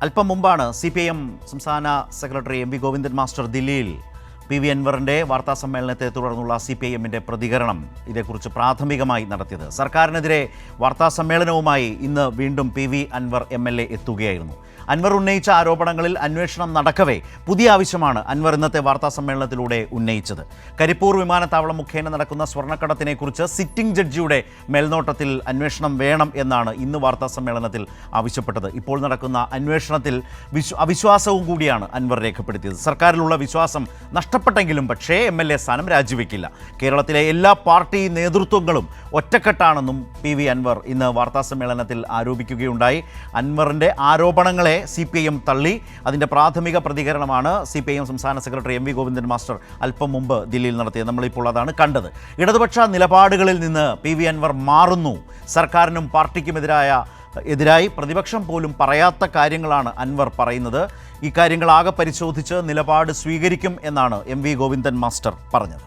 അല്പം മുമ്പാണ് CPIM സംസ്ഥാന സെക്രട്ടറി MV ഗോവിന്ദൻ മാസ്റ്റർ ദില്ലിയിൽ PV അൻവറിൻ്റെ വാർത്താസമ്മേളനത്തെ തുടർന്നുള്ള CPIMൻ്റെ പ്രതികരണം ഇതേക്കുറിച്ച് പ്രാഥമികമായി നടത്തിയത്. സർക്കാരിനെതിരെ വാർത്താസമ്മേളനവുമായി ഇന്ന് വീണ്ടും PV അൻവർ MLA എത്തുകയായിരുന്നു. അൻവർ ഉന്നയിച്ച ആരോപണങ്ങളിൽ അന്വേഷണം നടക്കവേ പുതിയ ആവശ്യമാണ് അൻവർ ഇന്നത്തെ വാർത്താസമ്മേളനത്തിലൂടെ ഉന്നയിച്ചത്. കരിപ്പൂർ വിമാനത്താവളം മുഖേന നടക്കുന്ന സ്വർണ്ണക്കടത്തിനെക്കുറിച്ച് സിറ്റിംഗ് ജഡ്ജിയുടെ മേൽനോട്ടത്തിൽ അന്വേഷണം വേണം എന്നാണ് ഇന്ന് വാർത്താസമ്മേളനത്തിൽ ആവശ്യപ്പെട്ടത്. ഇപ്പോൾ നടക്കുന്ന അന്വേഷണത്തിൽ അവിശ്വാസവും കൂടിയാണ് അൻവർ രേഖപ്പെടുത്തിയത്. സർക്കാരിലുള്ള വിശ്വാസം നഷ്ടപ്പെട്ടെങ്കിലും പക്ഷേ MLA സ്ഥാനം രാജിവെക്കില്ല. കേരളത്തിലെ എല്ലാ പാർട്ടി നേതൃത്വങ്ങളും ഒറ്റക്കെട്ടാണെന്നും PV അൻവർ ഇന്ന് വാർത്താസമ്മേളനത്തിൽ ആരോപിക്കുകയുണ്ടായി. അൻവറിൻ്റെ ആരോപണങ്ങളെ CPIM തള്ളി. അതിൻ്റെ പ്രാഥമിക പ്രതികരണമാണ് CPIM സംസ്ഥാന സെക്രട്ടറി MV ഗോവിന്ദൻ മാസ്റ്റർ അല്പം മുമ്പ് ദില്ലിയിൽ നടത്തിയത്. നമ്മളിപ്പോൾ അതാണ് കണ്ടത്. ഇടതുപക്ഷ നിലപാടുകളിൽ നിന്ന് PV അൻവർ മാറുന്നു. സർക്കാരിനും പാർട്ടിക്കുമെതിരായി പ്രതിപക്ഷം പോലും പറയാത്ത കാര്യങ്ങളാണ് അൻവർ പറയുന്നത്. ഈ കാര്യങ്ങളാകെ പരിശോധിച്ച് നിലപാട് സ്വീകരിക്കും എന്നാണ് MV ഗോവിന്ദൻ മാസ്റ്റർ പറഞ്ഞത്.